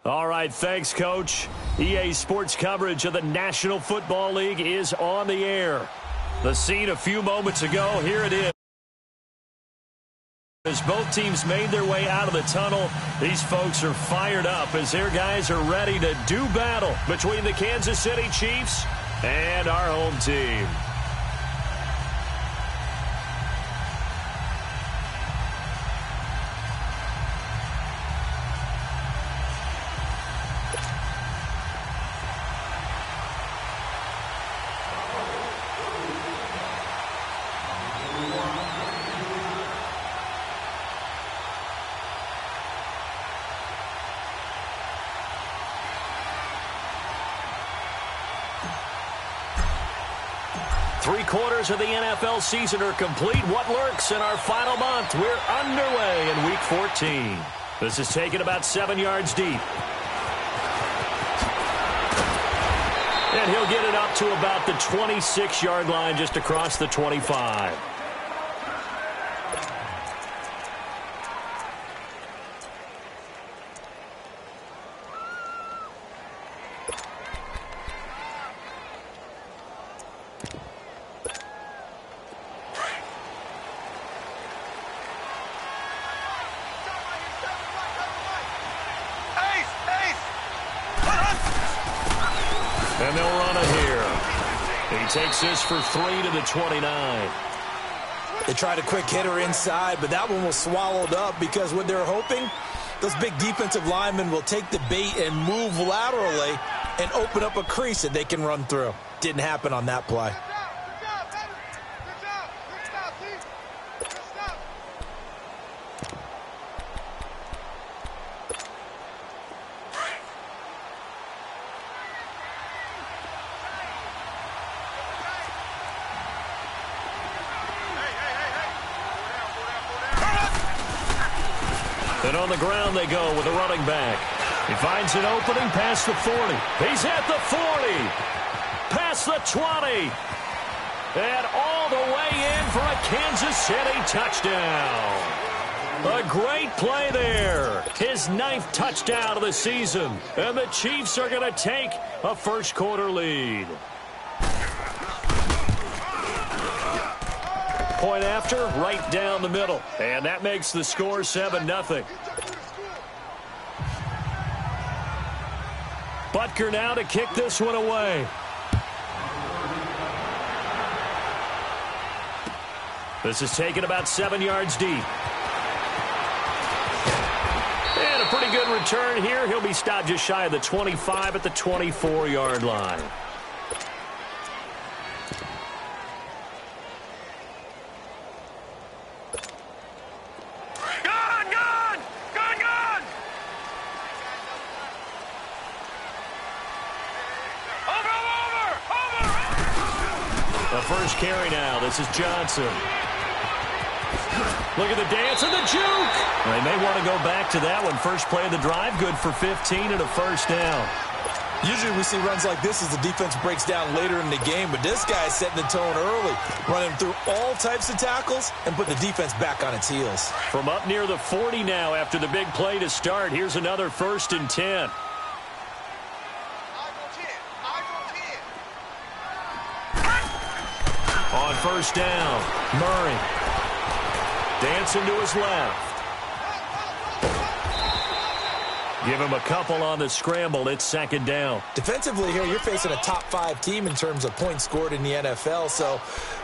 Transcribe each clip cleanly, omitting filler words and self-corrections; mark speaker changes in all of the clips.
Speaker 1: All right, thanks, Coach. EA Sports coverage of the National Football League is on the air. The scene a few moments ago, here it is. As both teams made their way out of the tunnel, these folks are fired up as their guys are ready to do battle between the Kansas City Chiefs and our home team. Three-quarters of the NFL season are complete. What lurks in our final month? We're underway in Week 14. This is taken about 7 yards deep. And he'll get it up to about the 26-yard line, just across the 25. And they'll run it here. He takes this for 3 to the 29.
Speaker 2: They tried a quick hitter inside, but that one was swallowed up because what they're hoping, those big defensive linemen will take the bait and move laterally and open up a crease that they can run through. Didn't happen on that play.
Speaker 1: And on the ground they go with a running back. He finds an opening past the 40. He's at the 40. Past the 20. And all the way in for a Kansas City touchdown. A great play there. His 9th touchdown of the season. And the Chiefs are going to take a first-quarter lead. Point after, right down the middle. And that makes the score 7-0. Butker now to kick this one away. This is taken about 7 yards deep. And a pretty good return here. He'll be stopped just shy of the 25 at the 24-yard line. First carry now. This is Johnson. Look at the dance and the juke. They may want to go back to that one. First play of the drive, good for 15 and a first down.
Speaker 2: Usually we see runs like this as the defense breaks down later in the game, but this guy is setting the tone early, running through all types of tackles and put the defense back on its heels.
Speaker 1: From up near the 40 now after the big play to start, here's another 1st and 10. On first down, Murray. Dancing to his left. Give him a couple on the scramble. It's 2nd down.
Speaker 2: Defensively here, you're facing a top 5 team in terms of points scored in the NFL. So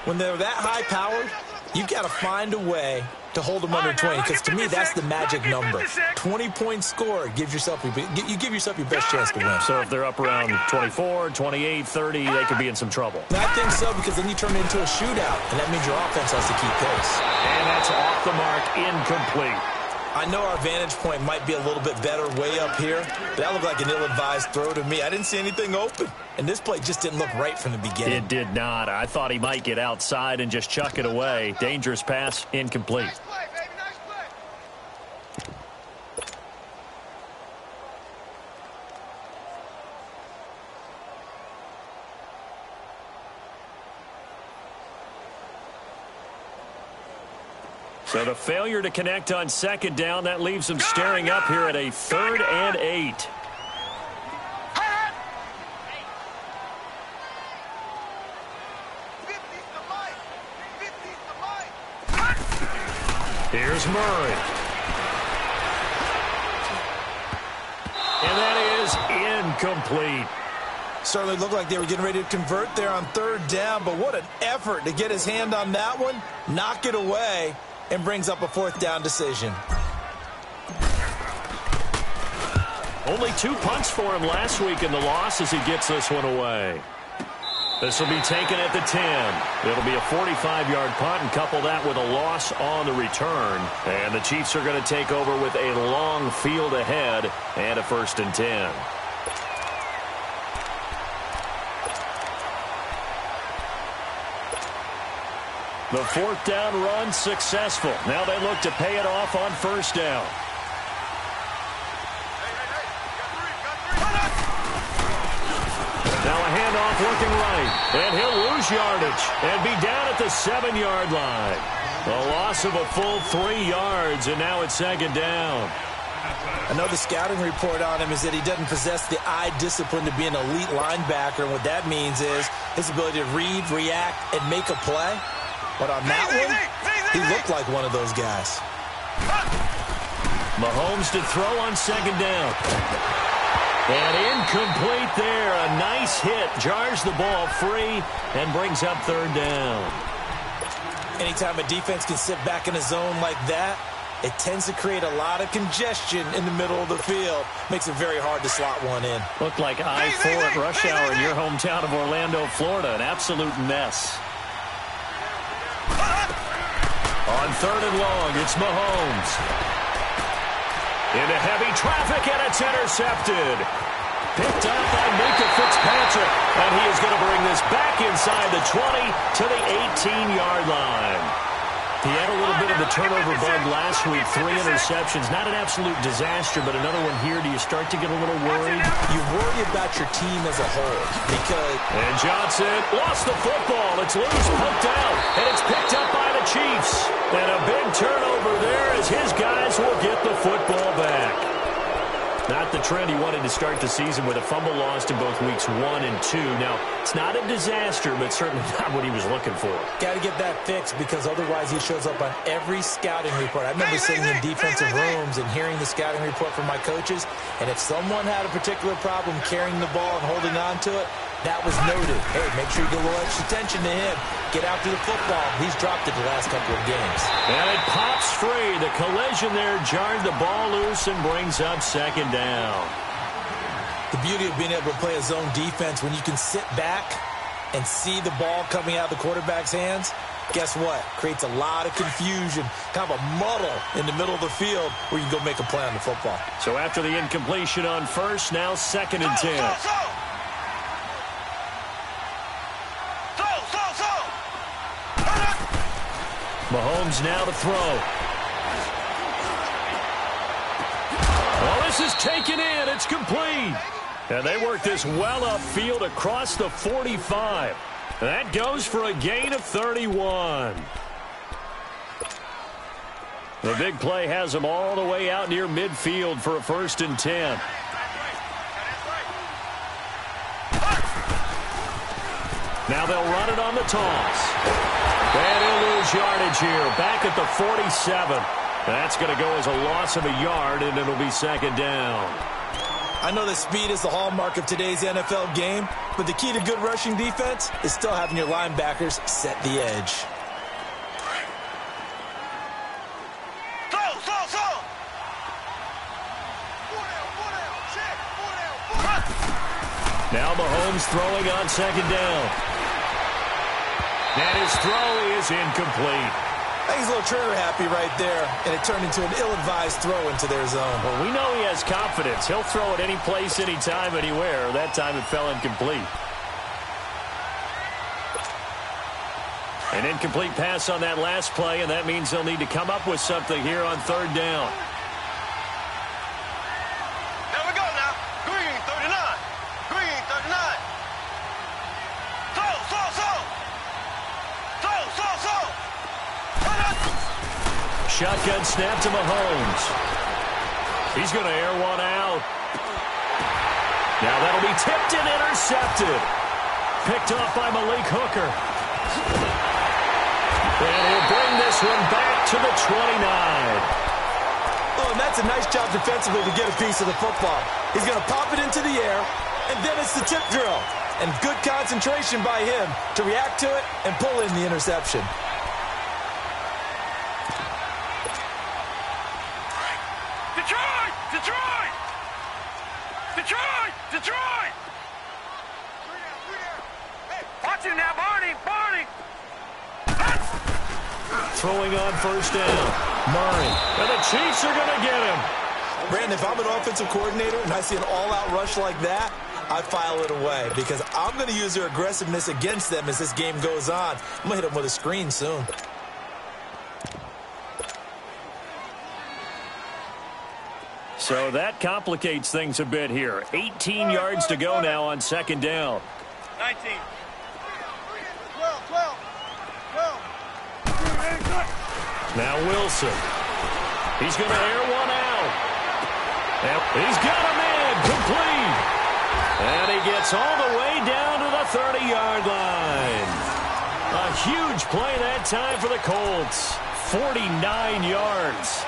Speaker 2: when they're that high-powered, you've got to find a way to hold them under 20, because to me that's the magic number. 20 points scored gives yourself you give yourself your best chance to win.
Speaker 1: So if they're up around 24, 28, 30, they could be in some trouble.
Speaker 2: I think so, because then you turn it into a shootout, and that means your offense has to keep pace.
Speaker 1: And that's off the mark, incomplete.
Speaker 2: I know our vantage point might be a little bit better way up here, but that looked like an ill-advised throw to me. I didn't see anything open, and this play just didn't look right from the beginning.
Speaker 1: It did not. I thought he might get outside and just chuck it away. Dangerous pass, incomplete.
Speaker 3: Nice play, baby. Nice play.
Speaker 1: So the failure to connect on 2nd down, that leaves them staring up here at a 3rd and 8. Here's Murray. And that is incomplete.
Speaker 2: Certainly looked like they were getting ready to convert there on third down, but what an effort to get his hand on that one, knock it away, and brings up a fourth down decision.
Speaker 1: Only 2 punts for him last week in the loss as he gets this one away. This will be taken at the 10. It'll be a 45-yard punt, and couple that with a loss on the return. And the Chiefs are going to take over with a long field ahead and a 1st and 10. The 4th down run successful. Now they look to pay it off on 1st down. Now a handoff looking right, and he'll lose yardage and be down at the 7-yard line. A loss of a full 3 yards, and now it's 2nd down.
Speaker 2: I know the scouting report on him is that he doesn't possess the eye discipline to be an elite linebacker, and what that means is his ability to read, react, and make a play. But on that one, he looked like one of those guys.
Speaker 1: Mahomes to throw on 2nd down. And incomplete there. A nice hit. Jars the ball free and brings up 3rd down.
Speaker 2: Anytime a defense can sit back in a zone like that, it tends to create a lot of congestion in the middle of the field. Makes it very hard to slot one in.
Speaker 1: Looked like I-4 at rush hour in your hometown of Orlando, Florida. An absolute mess. On 3rd and long, it's Mahomes. Into heavy traffic, and it's intercepted. Picked up by Minka Fitzpatrick. And he is going to bring this back inside the 20 to the 18-yard line. He had a little bit of the turnover bug last week. 3 interceptions. Not an absolute disaster, but another one here. Do you start to get a little worried?
Speaker 2: You worry about your team as a whole because...
Speaker 1: And Johnson lost the football. It's loose, poked out, and it's picked up by the Chiefs. And a big turnover there as his guys will get the football back. Not the trend he wanted to start the season with a fumble lost in both weeks 1 and 2. Now, it's not a disaster, but certainly not what he was looking for.
Speaker 2: Got to get that fixed because otherwise he shows up on every scouting report. I remember sitting in defensive rooms and hearing the scouting report from my coaches, and if someone had a particular problem carrying the ball and holding on to it, that was noted. Hey, make sure you get a little extra attention to him. Get after the football. He's dropped it the last couple of games.
Speaker 1: And it pops free. The collision there jarred the ball loose and brings up 2nd down.
Speaker 2: The beauty of being able to play a zone defense when you can sit back and see the ball coming out of the quarterback's hands, guess what? Creates a lot of confusion, kind of a muddle in the middle of the field where you can go make a play on the football.
Speaker 1: So after the incompletion on 1st, now 2nd and 10. Mahomes now to throw. Well, this is taken in. It's complete. And they work this well upfield across the 45. That goes for a gain of 31. The big play has them all the way out near midfield for a 1st and 10. Now they'll run it on the toss. And he'll lose yardage here. Back at the 47. That's going to go as a loss of a yard, and it'll be 2nd down.
Speaker 2: I know that speed is the hallmark of today's NFL game, but the key to good rushing defense is still having your linebackers set the edge.
Speaker 1: Now Mahomes throwing on 2nd down. And his throw is incomplete.
Speaker 2: I think he's a little trigger happy right there, and it turned into an ill-advised throw into their zone.
Speaker 1: Well, we know he has confidence. He'll throw it any place, anytime, anywhere. That time it fell incomplete. An incomplete pass on that last play, and that means they'll need to come up with something here on 3rd down.
Speaker 3: There we go now. Green, 39. Green, 39.
Speaker 1: Shotgun snap to Mahomes. He's going to air one out. Now that'll be tipped and intercepted. Picked off by Malik Hooker. And he'll bring this one back to the 29.
Speaker 2: Oh, and that's a nice job defensively to get a piece of the football. He's going to pop it into the air, and then it's the tip drill. And good concentration by him to react to it and pull in the interception.
Speaker 3: Detroit! Detroit! Detroit! Detroit! Watch him now, Barney! Barney!
Speaker 1: Throwing on first down. Murray. And the Chiefs are going to get him.
Speaker 2: Brandon, if I'm an offensive coordinator and I see an all-out rush like that, I file it away because I'm going to use their aggressiveness against them as this game goes on. I'm going to hit them with a screen soon.
Speaker 1: So that complicates things a bit here. 18 yards to go now on second down.
Speaker 3: 19. 12, 12, 12.
Speaker 1: Now Wilson. He's going to air one out. Yep, he's got him in. Complete. And he gets all the way down to the 30-yard line. A huge play that time for the Colts. 49 yards.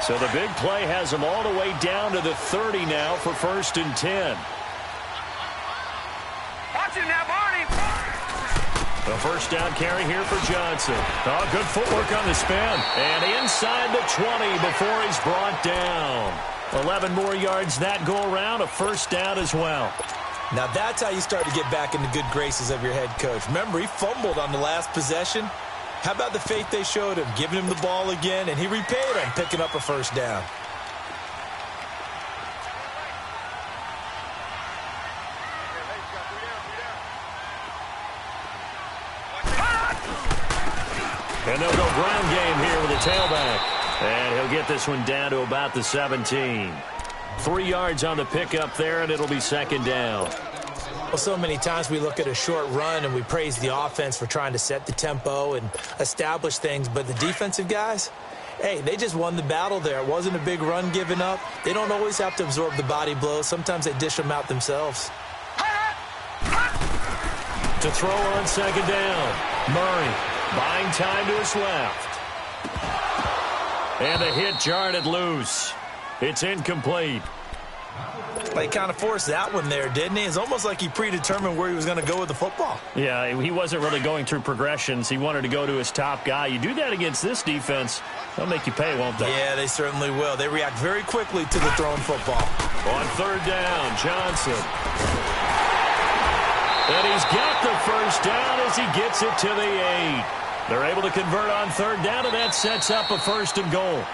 Speaker 1: So the big play has him all the way down to the 30 now for 1st and 10.
Speaker 3: Watch him now, Barney!
Speaker 1: The first down carry here for Johnson. Oh, good footwork on the spin. And inside the 20 before he's brought down. 11 more yards that go around, a first down as well.
Speaker 2: Now that's how you start to get back in the good graces of your head coach. Remember, he fumbled on the last possession. How about the faith they showed him, giving him the ball again, and he repaid him, picking up a first down.
Speaker 1: And they'll go ground game here with a tailback. And he'll get this one down to about the 17. 3 yards on the pickup there, and it'll be second down.
Speaker 2: Well, so many times we look at a short run and we praise the offense for trying to set the tempo and establish things. But the defensive guys, hey, they just won the battle there. It wasn't a big run given up. They don't always have to absorb the body blows. Sometimes they dish them out themselves.
Speaker 1: To throw on second down. Murray buying time to his left. And the hit jarred it loose. It's incomplete.
Speaker 2: He kind of forced that one there, didn't he? It's almost like he predetermined where he was going to go with the football.
Speaker 1: Yeah, he wasn't really going through progressions. He wanted to go to his top guy. You do that against this defense, they'll make you pay, won't they?
Speaker 2: Yeah, they certainly will. They react very quickly to the thrown football.
Speaker 1: On third down, Johnson. And he's got the first down as he gets it to the 8. They're able to convert on third down, and that sets up a 1st and goal.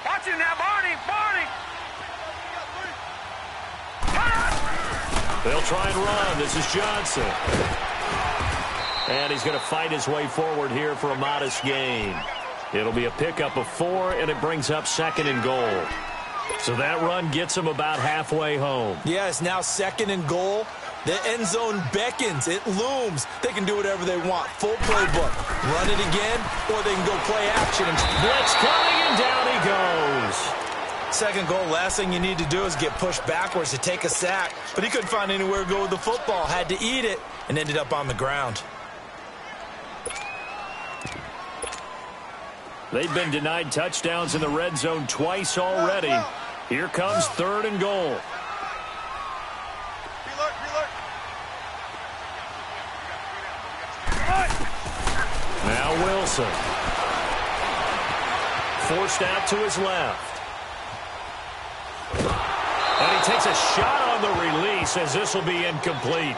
Speaker 3: Watch him now, Barney! Barney!
Speaker 1: They'll try and run. This is Johnson. And he's going to fight his way forward here for a modest gain. It'll be a pickup of 4, and it brings up 2nd and goal. So that run gets him about halfway home.
Speaker 2: Yeah, it's now 2nd and goal. The end zone beckons. It looms. They can do whatever they want. Full playbook. Run it again, or they can go play action.
Speaker 1: Blitz coming, and down he goes.
Speaker 2: 2nd goal, last thing you need to do is get pushed backwards to take a sack. But he couldn't find anywhere to go with the football. Had to eat it and ended up on the ground.
Speaker 1: They've been denied touchdowns in the red zone twice already. Here comes 3rd and goal. Now Wilson. Forced out to his left. And he takes a shot on the release as this will be incomplete.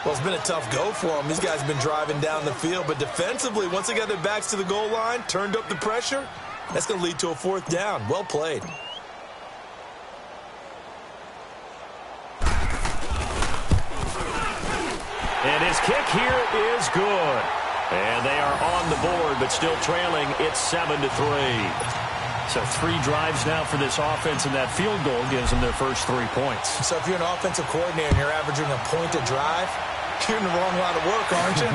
Speaker 2: Well, it's been a tough go for them. These guys have been driving down the field. But defensively, once they got their backs to the goal line, turned up the pressure, that's going to lead to a 4th down. Well played.
Speaker 1: And his kick here is good. And they are on the board, but still trailing. It's 7-3. So 3 drives now for this offense, and that field goal gives them their first 3 points.
Speaker 2: So if you're an offensive coordinator and you're averaging a point a drive, you're in the wrong line of work, aren't you?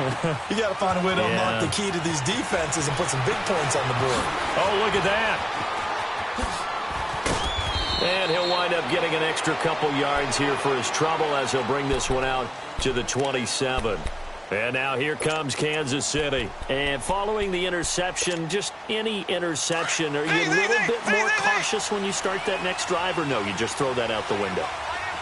Speaker 2: You got to find a way to unlock the key to these defenses and put some big points on the board.
Speaker 1: Oh, look at that. And he'll wind up getting an extra couple yards here for his trouble as he'll bring this one out to the 27. And now here comes Kansas City. And following the interception, just any interception, are you a little bit more cautious when you start that next drive, or no, you just throw that out the window?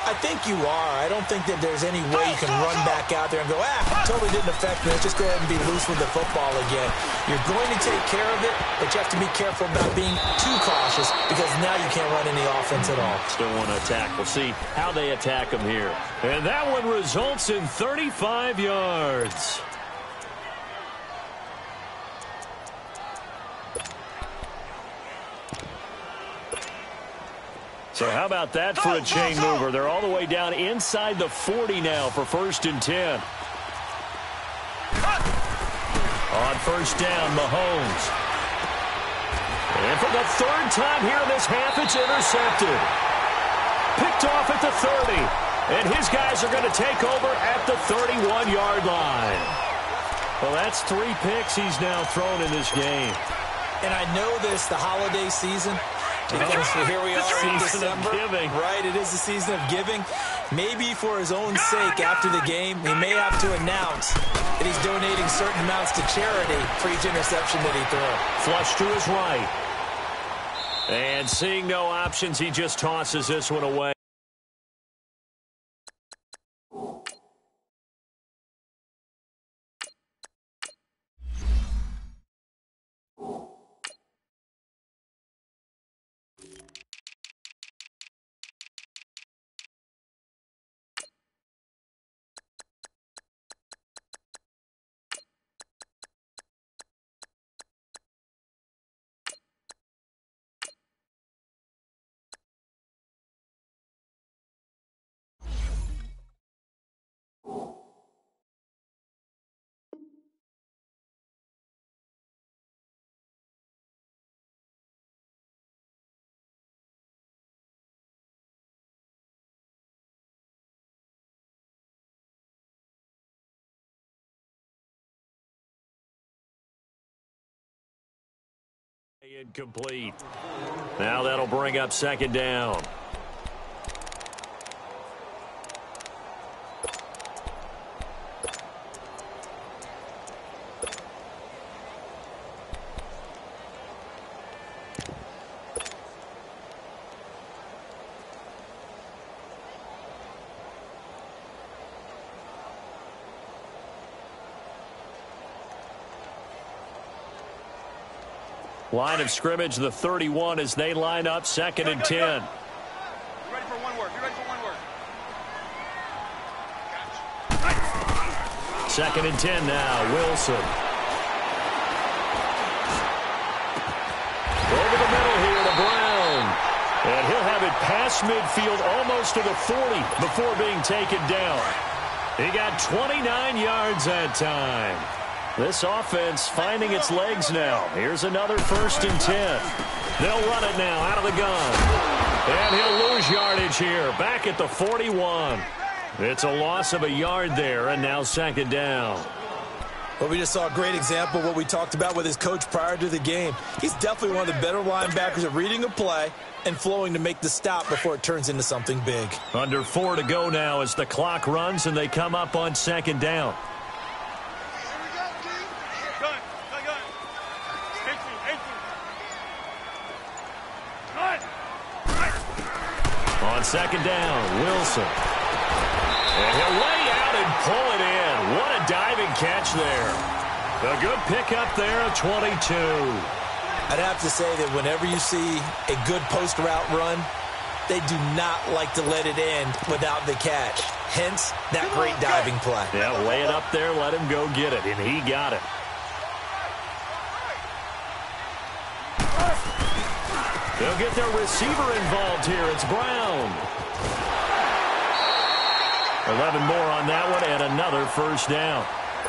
Speaker 2: I think you are. I don't think that there's any way you can run back out there and go, totally didn't affect me. Let's just go ahead and be loose with the football again. You're going to take care of it, but you have to be careful about being too cautious because now you can't run any offense at all.
Speaker 1: Still want to attack. We'll see how they attack him here. And that one results in 35 yards. So how about that for a chain mover? They're all the way down inside the 40 now for 1st and 10. On 1st down, Mahomes. And for the 3rd time here in this half, it's intercepted. Picked off at the 30. And his guys are going to take over at the 31-yard line. Well, that's 3 picks he's now thrown in this game.
Speaker 2: And I know this, the holiday season, because here we are in December, right? It is the season of giving. Maybe for his own sake, after the game, he may have to announce that he's donating certain amounts to charity for each interception that he throws.
Speaker 1: Flush to his right. And seeing no options, he just tosses this one away. Incomplete. Now that'll bring up 2nd down. Line of scrimmage, the 31, as they line up 2nd and 10.
Speaker 3: You ready for one word? You ready for one word?
Speaker 1: 2nd and 10 now. Wilson. Over the middle here to Brown. And he'll have it past midfield almost to the 40 before being taken down. He got 29 yards that time. This offense finding its legs now. Here's another 1st and 10. They'll run it now out of the gun. And he'll lose yardage here. Back at the 41. It's a loss of a yard there, and now 2nd down.
Speaker 2: Well, we just saw a great example of what we talked about with his coach prior to the game. He's definitely one of the better linebackers at reading a play and flowing to make the stop before it turns into something big.
Speaker 1: Under 4 to go now as the clock runs, and they come up on 2nd down. On 2nd down, Wilson. And he'll lay out and pull it in. What a diving catch there. A good pickup there at 22.
Speaker 2: I'd have to say that whenever you see a good post route run, they do not like to let it end without the catch. Hence, that great diving play.
Speaker 1: Yeah, lay it up there, let him go get it, and he got it. They'll get their receiver involved here. It's Brown. 11 more on that one, and another 1st down.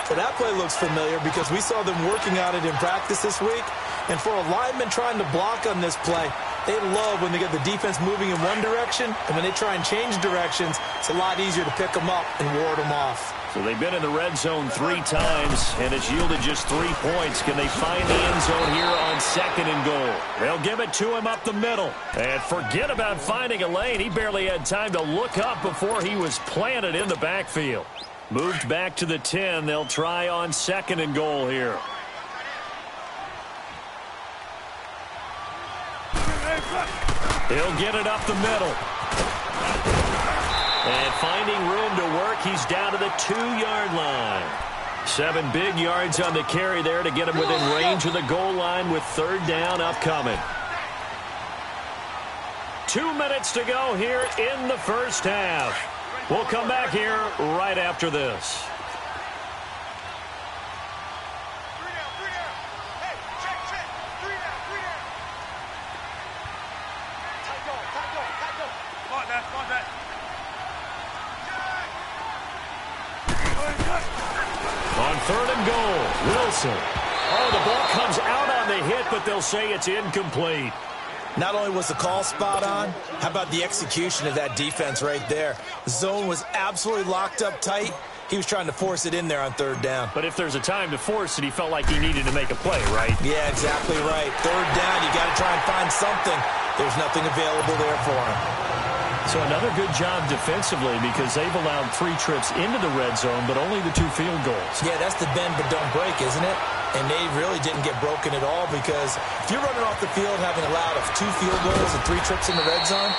Speaker 2: Well, that play looks familiar because we saw them working on it in practice this week. And for a lineman trying to block on this play, they love when they get the defense moving in one direction, and when they try and change directions, it's a lot easier to pick them up and ward them off.
Speaker 1: So they've been in the red zone 3 times, and it's yielded just 3 points. Can they find the end zone here on 2nd and goal? They'll give it to him up the middle. And forget about finding a lane. He barely had time to look up before he was planted in the backfield. Moved back to the 10. They'll try on 2nd and goal here. He'll get it up the middle. And finding room to work, he's down to the 2-yard line. 7 big yards on the carry there to get him within range of the goal line with 3rd down upcoming. 2 minutes to go here in the first half. We'll come back here right after this. On 3rd and goal, Wilson. Oh, the ball comes out on the hit, but they'll say it's incomplete.
Speaker 2: Not only was the call spot on, how about the execution of that defense right there? The zone was absolutely locked up tight. He was trying to force it in there on 3rd down.
Speaker 1: But if there's a time to force it, he felt like he needed to make a play, right?
Speaker 2: Yeah, exactly right. 3rd down, you got to try and find something. There's nothing available there for him.
Speaker 1: So another good job defensively because they've allowed 3 trips into the red zone, but only the 2 field goals.
Speaker 2: Yeah, that's the bend but don't break, isn't it? And they really didn't get broken at all because if you're running off the field having allowed 2 field goals and 3 trips in the red zone,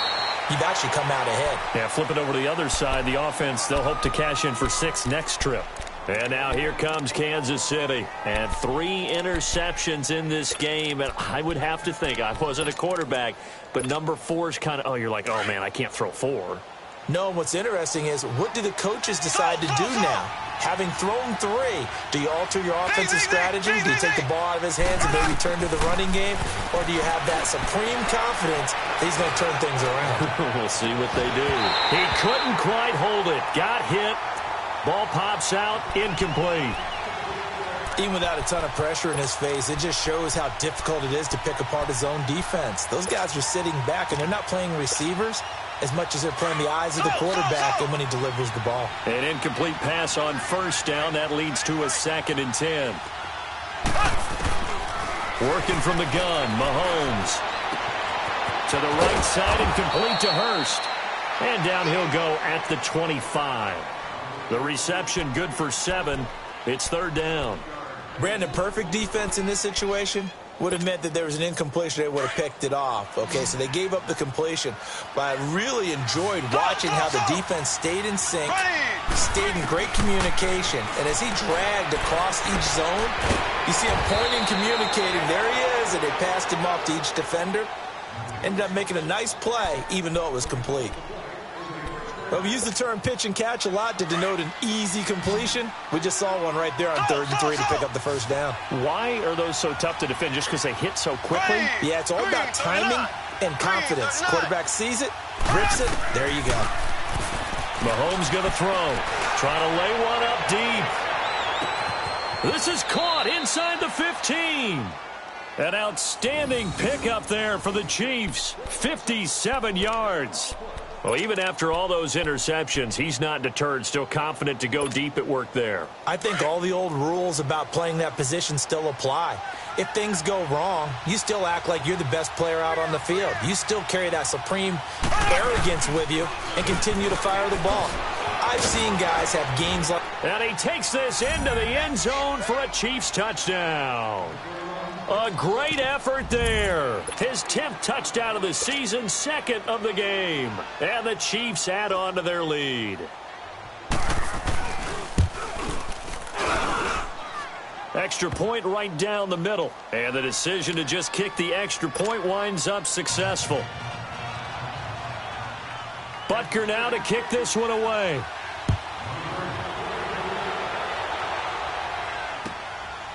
Speaker 2: you've actually come out ahead.
Speaker 1: Yeah, flip it over to the other side. The offense, they'll hope to cash in for 6 next trip. And now here comes Kansas City. And 3 interceptions in this game. And I would have to think, I wasn't a quarterback, but number 4 is kind of, you're like, oh, man, I can't throw 4.
Speaker 2: No, what's interesting is what do the coaches decide to do now? Having thrown 3, do you alter your offensive strategy? Do you take the ball out of his hands and maybe turn to the running game? Or do you have that supreme confidence that he's going to turn things around?
Speaker 1: We'll see what they do. He couldn't quite hold it. Got hit. Ball pops out. Incomplete.
Speaker 2: Even without a ton of pressure in his face, it just shows how difficult it is to pick apart his own defense. Those guys are sitting back, and they're not playing receivers as much as they're playing the eyes of the quarterback and when he delivers the ball.
Speaker 1: An incomplete pass on 1st down. That leads to a 2nd and 10. Working from the gun, Mahomes. To the right side and complete to Hurst. And down he'll go at the 25. The reception good for 7. It's 3rd down.
Speaker 2: Brandon, perfect defense in this situation would have meant that there was an incompletion. They would have picked it off. Okay, so they gave up the completion. But I really enjoyed watching how the defense stayed in sync, stayed in great communication. And as he dragged across each zone, you see him pointing, communicating. There he is, and they passed him off to each defender. Ended up making a nice play, even though it was complete. But we use the term pitch and catch a lot to denote an easy completion. We just saw one right there on 3rd and 3 to pick up the 1st down.
Speaker 1: Why are those so tough to defend? Just because they hit so quickly?
Speaker 2: Yeah, it's all about timing and confidence. Quarterback sees it, grips it, there you go.
Speaker 1: Mahomes going to throw. Trying to lay one up deep. This is caught inside the 15. An outstanding pickup there for the Chiefs. 57 yards. Well, even after all those interceptions, he's not deterred, still confident to go deep at work there.
Speaker 2: I think all the old rules about playing that position still apply. If things go wrong, you still act like you're the best player out on the field. You still carry that supreme arrogance with you and continue to fire the ball. I've seen guys have games like...
Speaker 1: And he takes this into the end zone for a Chiefs touchdown. A great effort there. His 10th touchdown of the season, 2nd of the game. And the Chiefs add on to their lead. Extra point right down the middle. And the decision to just kick the extra point winds up successful. Butker now to kick this one away.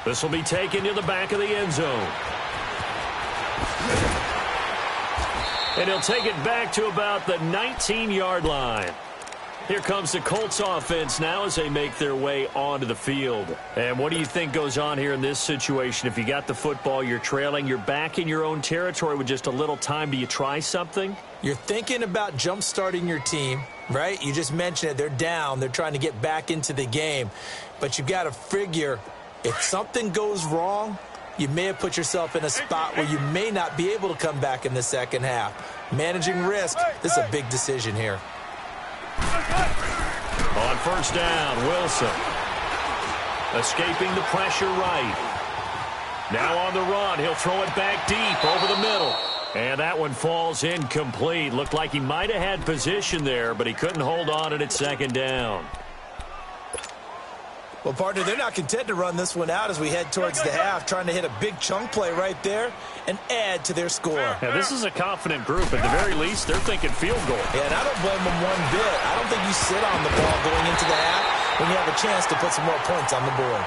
Speaker 1: This will be taken to the back of the end zone. And he'll take it back to about the 19-yard line. Here comes the Colts offense now as they make their way onto the field. And what do you think goes on here in this situation? If you got the football, you're trailing, you're back in your own territory with just a little time. Do you try something?
Speaker 2: You're thinking about jump-starting your team, right? You just mentioned it. They're down. They're trying to get back into the game. But you've got to figure if something goes wrong, you may have put yourself in a spot where you may not be able to come back in the second half. Managing risk, this is a big decision here.
Speaker 1: On first down, Wilson. Escaping the pressure right. Now on the run, he'll throw it back deep over the middle. And that one falls incomplete. Looked like he might have had position there, but he couldn't hold on at second down.
Speaker 2: Well, partner, they're not content to run this one out as we head towards the half, trying to hit a big chunk play right there and add to their score.
Speaker 1: Yeah, this is a confident group. At the very least, they're thinking field goal.
Speaker 2: Yeah, and I don't blame them one bit. I don't think you sit on the ball going into the half when you have a chance to put some more points on the board.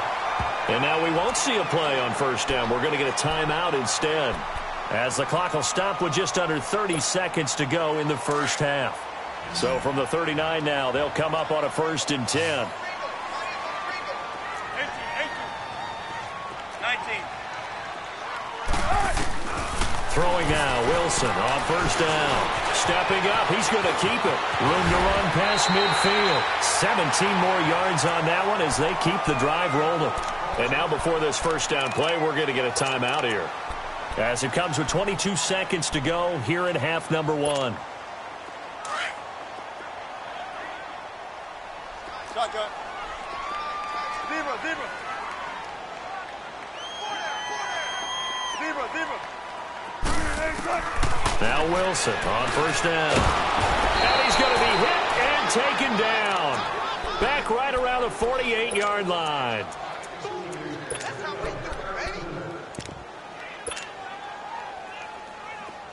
Speaker 1: And now we won't see a play on first down. We're going to get a timeout instead, as the clock will stop with just under 30 seconds to go in the first half. So from the 39 now, they'll come up on a 1st and 10.
Speaker 3: 19.
Speaker 1: Throwing now, Wilson on first down. Stepping up, he's going to keep it. Room to run past midfield. 17 more yards on that one as they keep the drive rolling. And now before this first down play, we're going to get a timeout here, as it comes with 22 seconds to go here in half number 1.
Speaker 3: Shotgun. Zebra, zebra. Zebra, zebra.
Speaker 1: Now Wilson on first down. And he's going to be hit and taken down. Back right around the 48-yard line.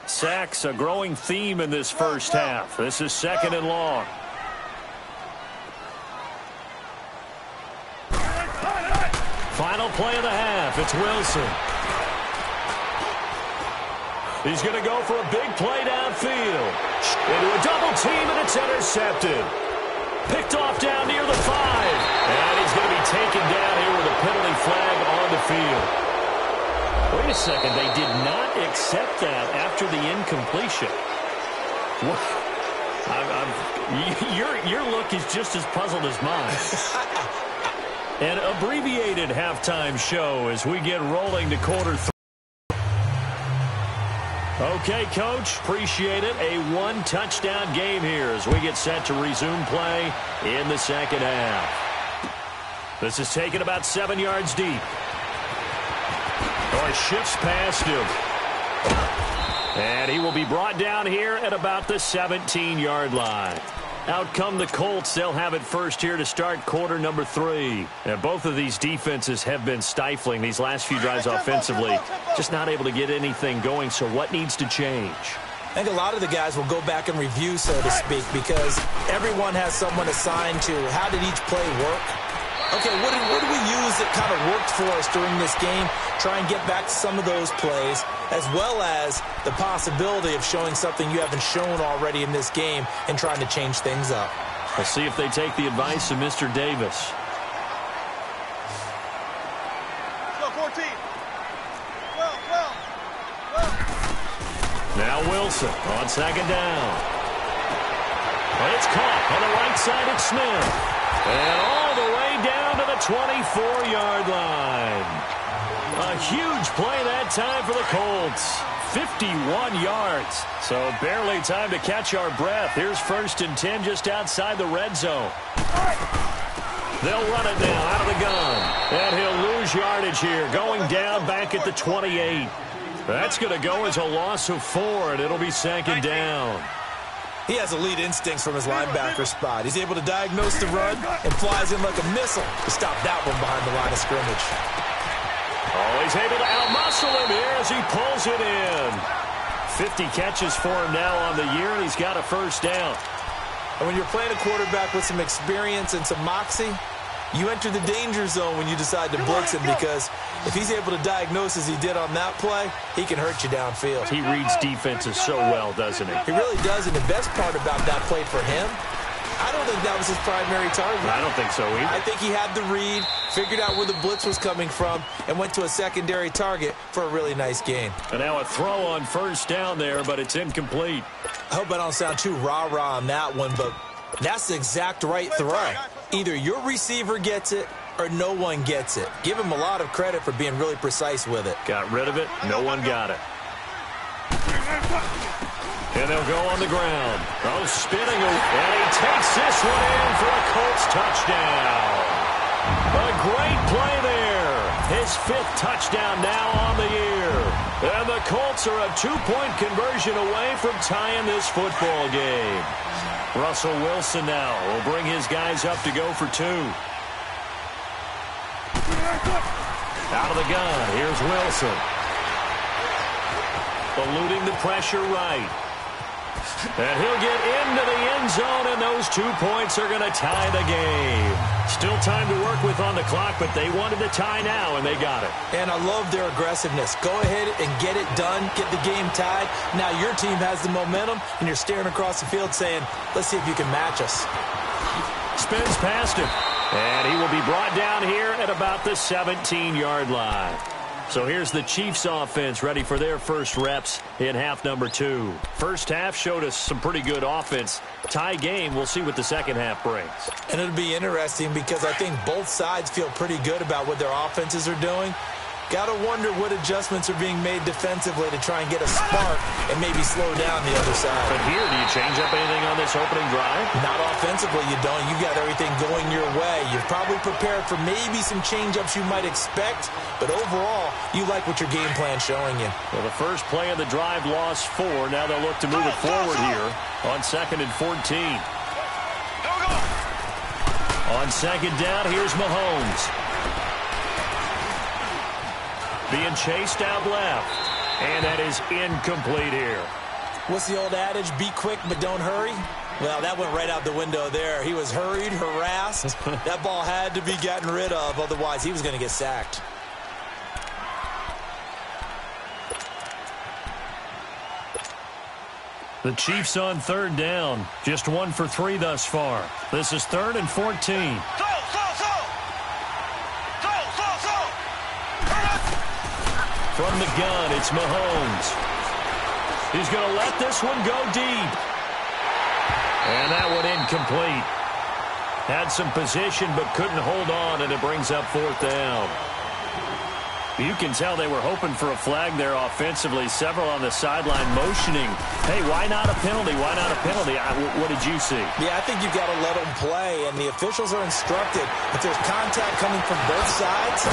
Speaker 1: Sacks, a growing theme in this first half. This is 2nd and long. Final play of the half. It's Wilson. He's going to go for a big play downfield. Into a double team, and it's intercepted. Picked off down near the 5. And he's going to be taken down here with a penalty flag on the field. Wait a second. They did not accept that after the incompletion. Your look is just as puzzled as mine. An abbreviated halftime show as we get rolling to quarter 3. Okay, Coach, appreciate it. A one-touchdown game here as we get set to resume play in the second half. This is taken about 7 yards deep. Or shifts past him. And he will be brought down here at about the 17-yard line. Out come the Colts. They'll have it first here to start quarter number 3. And both of these defenses have been stifling these last few drives offensively. Just not able to get anything going. So what needs to change?
Speaker 2: I think a lot of the guys will go back and review, so to speak, because everyone has someone assigned to how did each play work. Okay, what did we use that kind of worked for us during this game? Try and get back to some of those plays, as well as the possibility of showing something you haven't shown already in this game and trying to change things up.
Speaker 1: We'll see if they take the advice of Mr. Davis.
Speaker 3: Go 14. 12.
Speaker 1: Now Wilson on second down. And it's caught on the right side at Smith. And all the way down to the 24-yard line. A huge play that time for the Colts. 51 yards. So barely time to catch our breath. Here's 1st and 10 just outside the red zone. They'll run it now out of the gun. And he'll lose yardage here. Going down back at the 28. That's going to go as a loss of 4, and it'll be 2nd down.
Speaker 2: He has elite instincts from his linebacker spot. He's able to diagnose the run and flies in like a missile to stop that one behind the line of scrimmage.
Speaker 1: Oh, he's able to outmuscle him here as he pulls it in. 50 catches for him now on the year, and he's got a first down.
Speaker 2: And when you're playing a quarterback with some experience and some moxie, you enter the danger zone when you decide to blitz him, because if he's able to diagnose as he did on that play, he can hurt you downfield.
Speaker 1: He reads defenses so well, doesn't he?
Speaker 2: He really does, and the best part about that play for him I don't think that was his primary target.
Speaker 1: I don't think so either.
Speaker 2: I think he had the read, figured out where the blitz was coming from, and went to a secondary target for a really nice gain.
Speaker 1: And now a throw on first down there, but it's incomplete.
Speaker 2: I hope I don't sound too rah-rah on that one, but that's the exact right throw. Either your receiver gets it or no one gets it. Give him a lot of credit for being really precise with it.
Speaker 1: Got rid of it. No one got it. And they'll go on the ground. Oh, spinning. And he takes this one in for a Colts touchdown. A great play there. His 5th touchdown now on the year. And the Colts are a 2-point conversion away from tying this football game. Russell Wilson now will bring his guys up to go for 2. Out of the gun. Here's Wilson. Eluding the pressure right. And he'll get into the end zone, and those 2 points are going to tie the game. Still time to work with on the clock, but they wanted to tie now, and they got it.
Speaker 2: And I love their aggressiveness. Go ahead and get it done, get the game tied. Now your team has the momentum, and you're staring across the field saying, let's see if you can match us.
Speaker 1: Spins past him, and he will be brought down here at about the 17-yard line. So here's the Chiefs offense ready for their first reps in half number 2. First half showed us some pretty good offense. Tie game, we'll see what the second half brings.
Speaker 2: And it'll be interesting because I think both sides feel pretty good about what their offenses are doing. Got to wonder what adjustments are being made defensively to try and get a spark and maybe slow down the other side.
Speaker 1: But here, do you change up anything on this opening drive?
Speaker 2: Not offensively, you don't. You got everything going your way. You're probably prepared for maybe some change-ups you might expect, but overall, you like what your game plan's showing you.
Speaker 1: Well, the first play of the drive lost 4. Now they'll look to move it forward here on 2nd and 14. On 2nd down, here's Mahomes. Being chased out left. And that is incomplete here.
Speaker 2: What's the old adage? Be quick, but don't hurry. Well, that went right out the window there. He was hurried, harassed. That ball had to be gotten rid of. Otherwise, he was going to get sacked.
Speaker 1: The Chiefs on 3rd down. Just 1 for 3 thus far. This is 3rd and 14. From the gun, it's Mahomes. He's going to let this one go deep. And that one incomplete. Had some position but couldn't hold on, and it brings up 4th down. You can tell they were hoping for a flag there offensively. Several on the sideline motioning. Hey, why not a penalty? Why not a penalty? What did you see?
Speaker 2: Yeah, I think you've got to let them play, and the officials are instructed. If there's contact coming from both sides,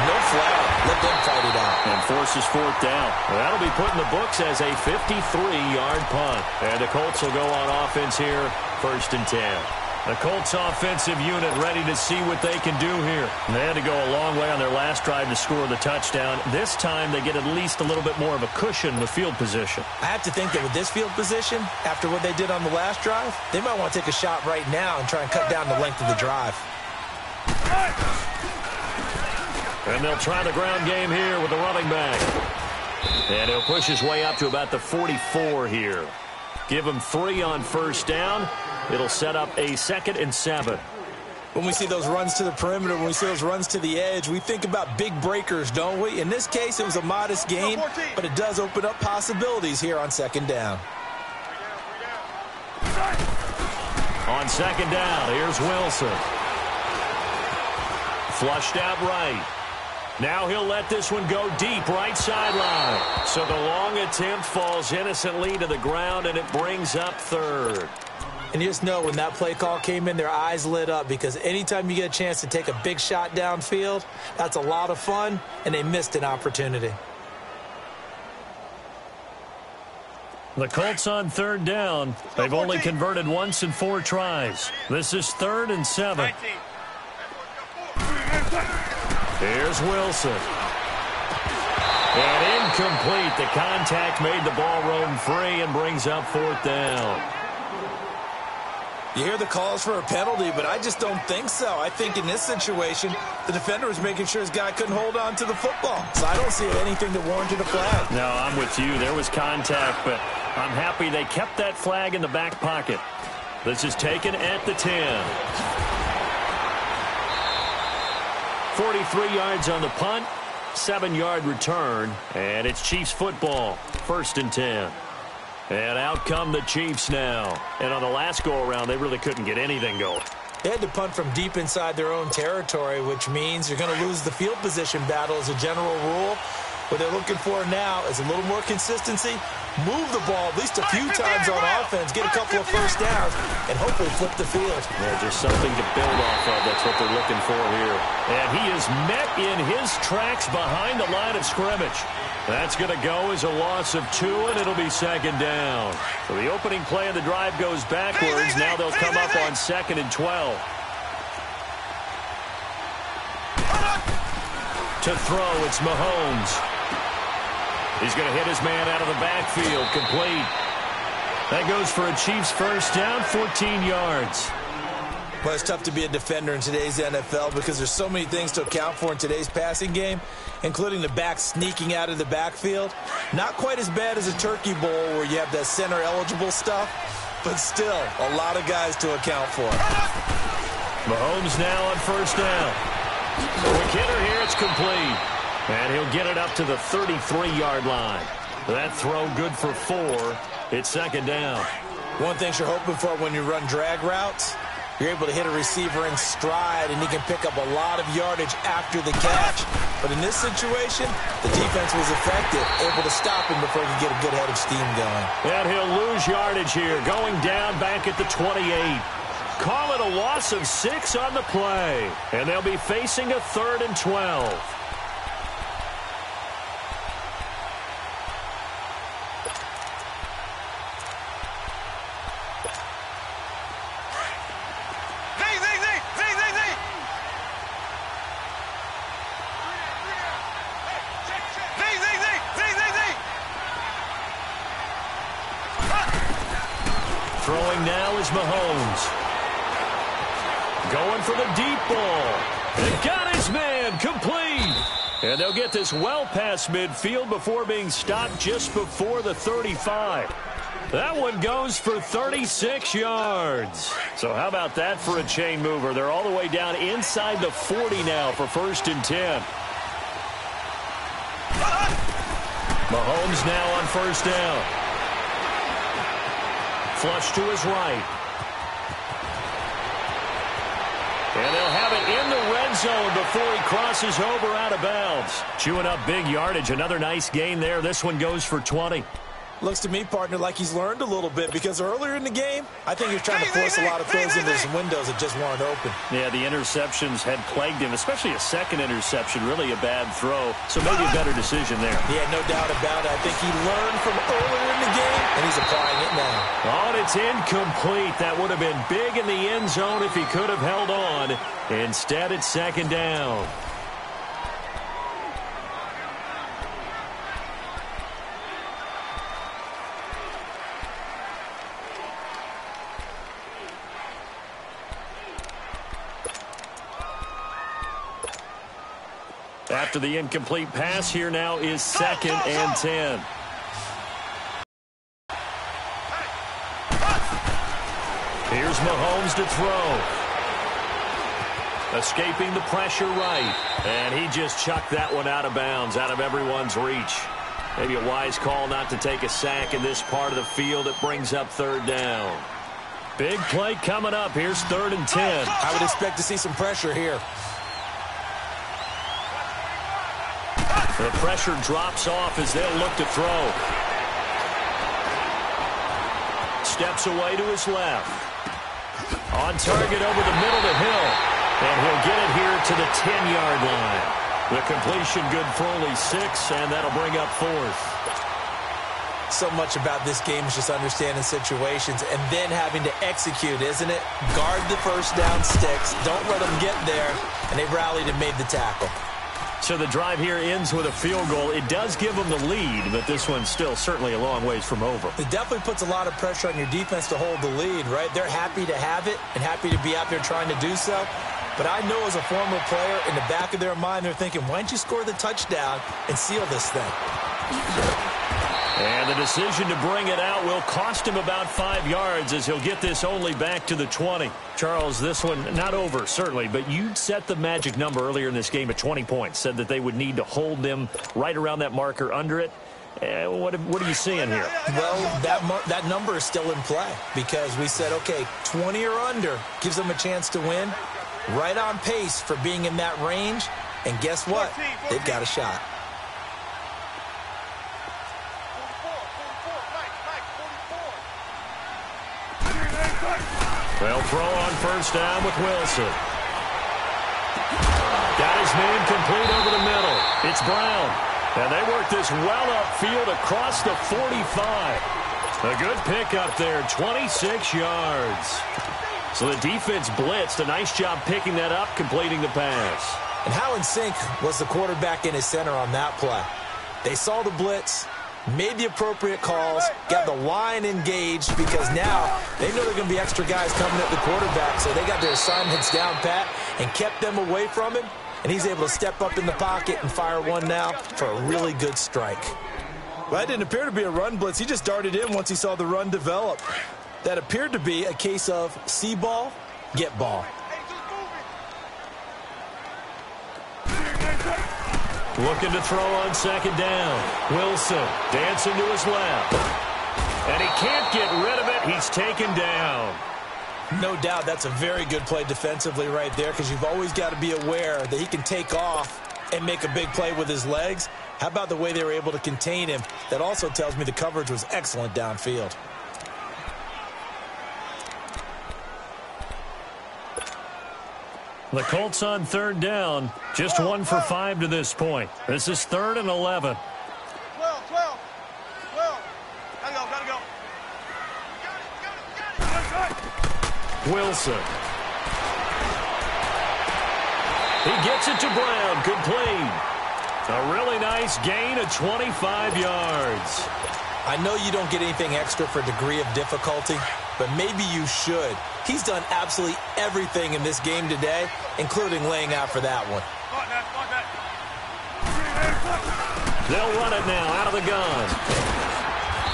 Speaker 2: no flag. Let them fight it out.
Speaker 1: And forces 4th down. Well, that'll be put in the books as a 53-yard punt. And the Colts will go on offense here, 1st and 10. The Colts offensive unit ready to see what they can do here. They had to go a long way on their last drive to score the touchdown. This time they get at least a little bit more of a cushion with field position.
Speaker 2: I have to think that with this field position, after what they did on the last drive, they might want to take a shot right now and try and cut down the length of the drive.
Speaker 1: And they'll try the ground game here with the running back. And he'll push his way up to about the 44 here. Give him 3 on 1st down. It'll set up a 2nd and 7.
Speaker 2: When we see those runs to the perimeter, when we see those runs to the edge, we think about big breakers, don't we? In this case, it was a modest gain, but it does open up possibilities here on 2nd down.
Speaker 1: On 2nd down, here's Wilson. Flushed out right. Now he'll let this one go deep right sideline. So the long attempt falls innocently to the ground, and it brings up 3rd.
Speaker 2: And you just know when that play call came in, their eyes lit up, because anytime you get a chance to take a big shot downfield, that's a lot of fun, and they missed an opportunity.
Speaker 1: The Colts on 3rd down. They've only converted once in 4 tries. This is 3rd and 7. Here's Wilson. And incomplete. The contact made the ball roam free and brings up 4th down.
Speaker 2: You hear the calls for a penalty, but I just don't think so. I think in this situation, the defender was making sure his guy couldn't hold on to the football. So I don't see anything that warranted a flag.
Speaker 1: No, I'm with you. There was contact, but I'm happy they kept that flag in the back pocket. This is taken at the 10. 43 yards on the punt, 7-yard return, and it's Chiefs football, 1st and 10. And out come the Chiefs now. And on the last go-around, they really couldn't get anything going.
Speaker 2: They had to punt from deep inside their own territory, which means you're going to lose the field position battle as a general rule. What they're looking for now is a little more consistency, move the ball at least a few times on offense, get a couple of first downs, and hopefully flip the field.
Speaker 1: Yeah, just something to build off of. That's what they're looking for here. And he is met in his tracks behind the line of scrimmage. That's going to go as a loss of 2, and it'll be 2nd down. So the opening play of the drive goes backwards. Now they'll come up on 2nd and 12. To throw, it's Mahomes. He's going to hit his man out of the backfield, complete. That goes for a Chiefs first down, 14 yards.
Speaker 2: Well, it's tough to be a defender in today's NFL because there's so many things to account for in today's passing game, including the back sneaking out of the backfield. Not quite as bad as a turkey bowl where you have that center-eligible stuff, but still a lot of guys to account for.
Speaker 1: Mahomes now on first down. Quick hitter here, it's complete. And he'll get it up to the 33-yard line. That throw good for 4. It's 2nd down.
Speaker 2: One thing you're hoping for when you run drag routes, you're able to hit a receiver in stride, and he can pick up a lot of yardage after the catch. But in this situation, the defense was effective, able to stop him before he could get a good head of steam going.
Speaker 1: And he'll lose yardage here, going down back at the 28. Call it a loss of 6 on the play. And they'll be facing a 3rd and 12. Throwing now is Mahomes. Going for the deep ball. And got his man, complete. And they'll get this well past midfield before being stopped just before the 35. That one goes for 36 yards. So how about that for a chain mover? They're all the way down inside the 40 now for 1st and 10. Mahomes now on first down. Flush to his right. And they'll have it in the red zone before he crosses over out of bounds. Chewing up big yardage. Another nice gain there. This one goes for 20.
Speaker 2: Looks to me, partner, like he's learned a little bit because earlier in the game, I think he was trying to force a lot of throws into some windows that just weren't open.
Speaker 1: Yeah, the interceptions had plagued him, especially a second interception. Really a bad throw, so maybe a better decision there.
Speaker 2: Yeah, no doubt about it. I think he learned from earlier in the game, and he's applying it now.
Speaker 1: Oh, and it's incomplete. That would have been big in the end zone if he could have held on. Instead, it's 2nd down. After the incomplete pass, here now is 2nd and 10. Here's Mahomes to throw. Escaping the pressure right. And he just chucked that one out of bounds, out of everyone's reach. Maybe a wise call not to take a sack in this part of the field. It brings up 3rd down. Big play coming up. Here's 3rd and 10.
Speaker 2: I would expect to see some pressure here.
Speaker 1: The pressure drops off as they'll look to throw. Steps away to his left. On target over the middle to Hill. And he'll get it here to the 10-yard line. The completion good for only 6, and that'll bring up 4th.
Speaker 2: So much about this game is just understanding situations and then having to execute, isn't it? Guard the first down sticks. Don't let them get there. And they rallied and made the tackle.
Speaker 1: So the drive here ends with a field goal. It does give them the lead, but this one's still certainly a long ways from over.
Speaker 2: It definitely puts a lot of pressure on your defense to hold the lead, right? They're happy to have it and happy to be out there trying to do so. But I know as a former player, in the back of their mind, they're thinking, why don't you score the touchdown and seal this thing?
Speaker 1: And the decision to bring it out will cost him about 5 yards as he'll get this only back to the 20. Charles, this one not over, certainly, but you set the magic number earlier in this game at 20 points, said that they would need to hold them right around that marker under it. What are you seeing here?
Speaker 2: Well, that number is still in play because we said, okay, 20 or under gives them a chance to win. Right on pace for being in that range. And guess what? They've got a shot.
Speaker 1: They'll throw on first down with Wilson. Got his man complete over the middle. It's Brown. And they work this well upfield across the 45. A good pickup there, 26 yards. So the defense blitzed. A nice job picking that up, completing the pass.
Speaker 2: And how in sync was the quarterback in his center on that play? They saw the blitz, made the appropriate calls, got the line engaged because now they know there are going to be extra guys coming at the quarterback, so they got their assignments down pat and kept them away from him, and he's able to step up in the pocket and fire one now for a really good strike.
Speaker 4: Well, that didn't appear to be a run blitz. He just darted in once he saw the run develop.
Speaker 2: That appeared to be a case of see ball, get ball.
Speaker 1: Looking to throw on second down. Wilson dancing to his left. And he can't get rid of it. He's taken down.
Speaker 2: No doubt that's a very good play defensively right there because you've always got to be aware that he can take off and make a big play with his legs. How about the way they were able to contain him? That also tells me the coverage was excellent downfield.
Speaker 1: The Colts on third down, just 1 for 5 to this point. This is 3rd and 11.
Speaker 3: 12. Gotta go. Got it.
Speaker 1: Wilson. He gets it to Brown, complete. A really nice gain of 25 yards.
Speaker 2: I know you don't get anything extra for degree of difficulty, but maybe you should. He's done absolutely everything in this game today, including laying out for that one.
Speaker 1: They'll run it now out of the gun.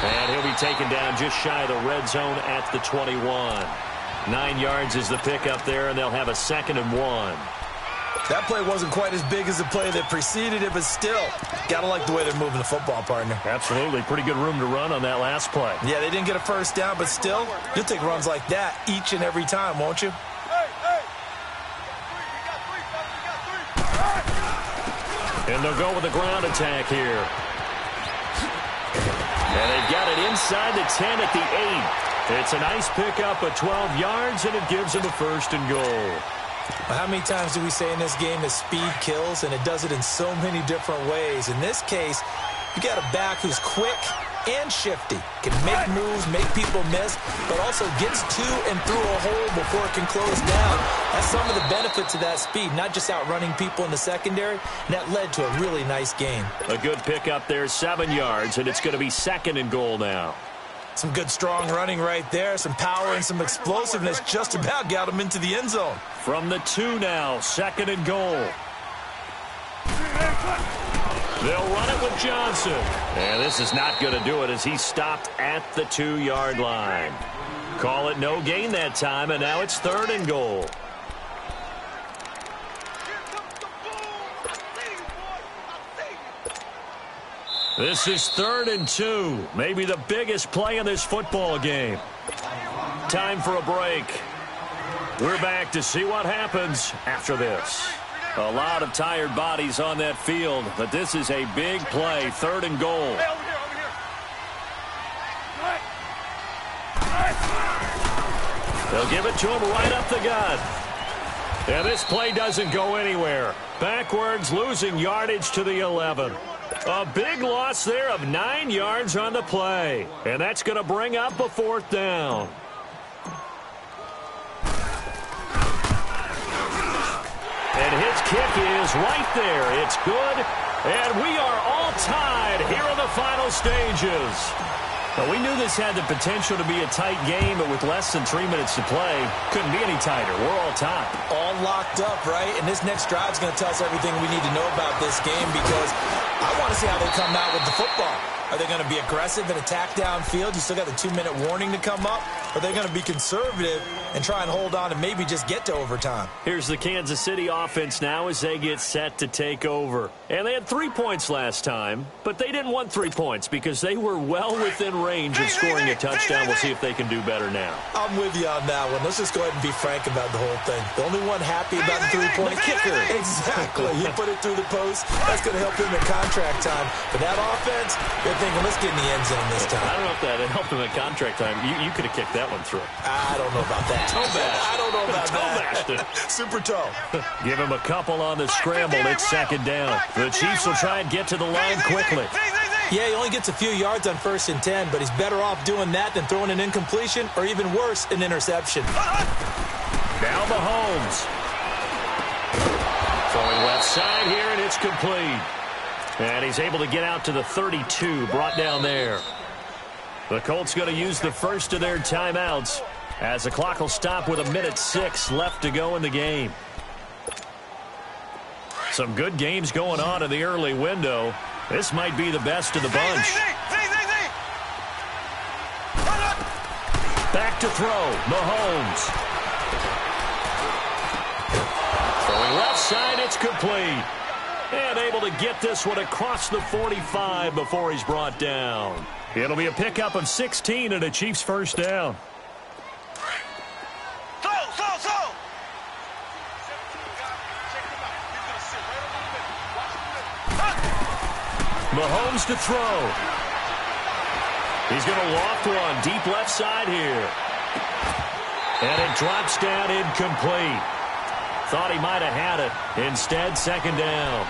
Speaker 1: And he'll be taken down just shy of the red zone at the 21. 9 yards is the pickup there, and they'll have a 2nd and 1.
Speaker 2: That play wasn't quite as big as the play that preceded it, but still, gotta like the way they're moving the football, partner.
Speaker 1: Absolutely. Pretty good room to run on that last play.
Speaker 2: Yeah, they didn't get a first down, but still, you'll take runs like that each and every time, won't you?
Speaker 1: And they'll go with the ground attack here. And they've got it inside the 10 at the 8. It's a nice pickup of 12 yards, and it gives them a 1st and goal.
Speaker 2: Well, how many times do we say in this game that speed kills, and it does it in so many different ways? In this case, you got a back who's quick and shifty, can make moves, make people miss, but also gets to and through a hole before it can close down. That's some of the benefits of that speed, not just outrunning people in the secondary, and that led to a really nice gain.
Speaker 1: A good pickup there, 7 yards, and it's going to be 2nd and goal now.
Speaker 2: Some good strong running right there, some power and some explosiveness just about got him into the end zone.
Speaker 1: From the 2 now, 2nd and goal. They'll run it with Johnson. And this is not going to do it as he stopped at the 2-yard line. Call it no gain that time, and now it's 3rd and goal. This is 3rd and 2. Maybe the biggest play in this football game. Time for a break. We're back to see what happens after this. A lot of tired bodies on that field, but this is a big play. 3rd and goal. They'll give it to him right up the gut. And this play doesn't go anywhere. Backwards, losing yardage to the 11. A big loss there of 9 yards on the play. And that's going to bring up a 4th down. And his kick is right there. It's good. And we are all tied here in the final stages. Well, we knew this had the potential to be a tight game, but with less than 3 minutes to play, couldn't be any tighter. We're all tied.
Speaker 2: All locked up, right? And this next drive is going to tell us everything we need to know about this game because I want to see how they come out with the football. Are they going to be aggressive and attack downfield? You still got the 2-minute warning to come up? Or are they going to be conservative and try and hold on and maybe just get to overtime?
Speaker 1: Here's the Kansas City offense now as they get set to take over. And they had 3 points last time, but they didn't want 3 points because they were well within range of scoring a touchdown. We'll see if they can do better now.
Speaker 2: I'm with you on that one. Let's just go ahead and be frank about the whole thing. The only one happy about the 3-point kicker. Exactly. He put it through the post. That's going to help him at contract time. But that offense, they're thinking, let's get in the end zone this time.
Speaker 1: I don't know if that helped him at contract time. You could have kicked that one through.
Speaker 2: I don't know about that. I don't know about that. Super toe.
Speaker 1: Give him a couple on the scramble. It's second down. The Chiefs will try and get to the line quickly.
Speaker 2: Yeah, he only gets a few yards on 1st and 10, but he's better off doing that than throwing an incompletion or even worse, an interception.
Speaker 1: Now Mahomes. Throwing left side here, and it's complete. And he's able to get out to the 32, brought down there. The Colts going to use the first of their timeouts as the clock will stop with 1:06 left to go in the game. Some good games going on in the early window. This might be the best of the bunch. Back to throw, Mahomes. Throwing left side, it's complete. And able to get this one across the 45 before he's brought down. It'll be a pickup of 16 and a Chiefs first down. Mahomes to throw. He's going to loft one deep left side here. And it drops down incomplete. Thought he might have had it. Instead, second down.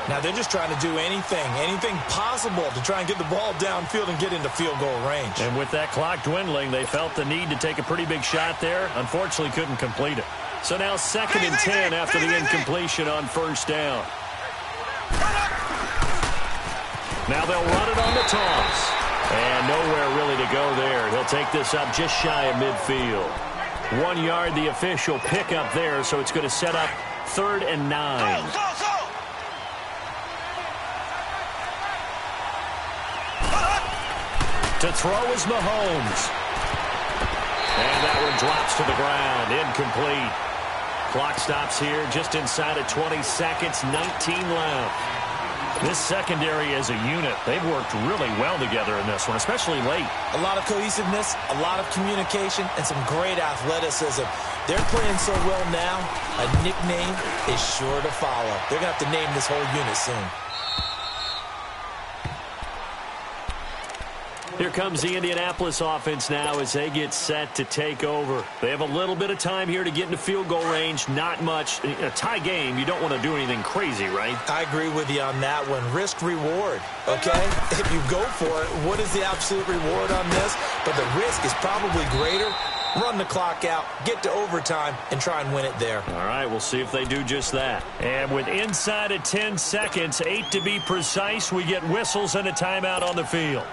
Speaker 2: Now they're just trying to do anything possible to try and get the ball downfield and get into field goal range.
Speaker 1: And with that clock dwindling, they felt the need to take a pretty big shot there. Unfortunately, couldn't complete it. So now 2nd and 10 after the incompletion on first down. Now they'll run it on the toss. And nowhere really to go there. He'll take this up just shy of midfield. 1 yard, the official pickup there, so it's going to set up 3rd and 9. To throw is Mahomes. And that one drops to the ground. Incomplete. Clock stops here just inside of 20 seconds. 19 left. This secondary as a unit, they've worked really well together in this one, especially late.
Speaker 2: A lot of cohesiveness, a lot of communication, and some great athleticism. They're playing so well now, a nickname is sure to follow. They're going to have to name this whole unit soon.
Speaker 1: Here comes the Indianapolis offense now as they get set to take over. They have a little bit of time here to get into field goal range. Not much. In a tie game, you don't want to do anything crazy, right?
Speaker 2: I agree with you on that one. Risk reward, okay? If you go for it, what is the absolute reward on this? But the risk is probably greater. Run the clock out, get to overtime, and try and win it there.
Speaker 1: All right, we'll see if they do just that. And with inside of 10 seconds, 8 to be precise, we get whistles and a timeout on the field.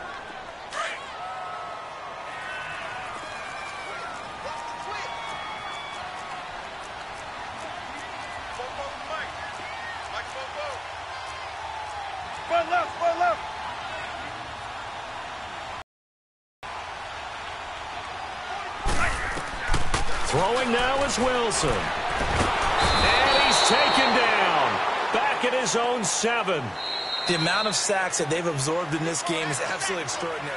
Speaker 1: Throwing now is Wilson. And he's taken down. Back at his own 7.
Speaker 2: The amount of sacks that they've absorbed in this game is absolutely extraordinary.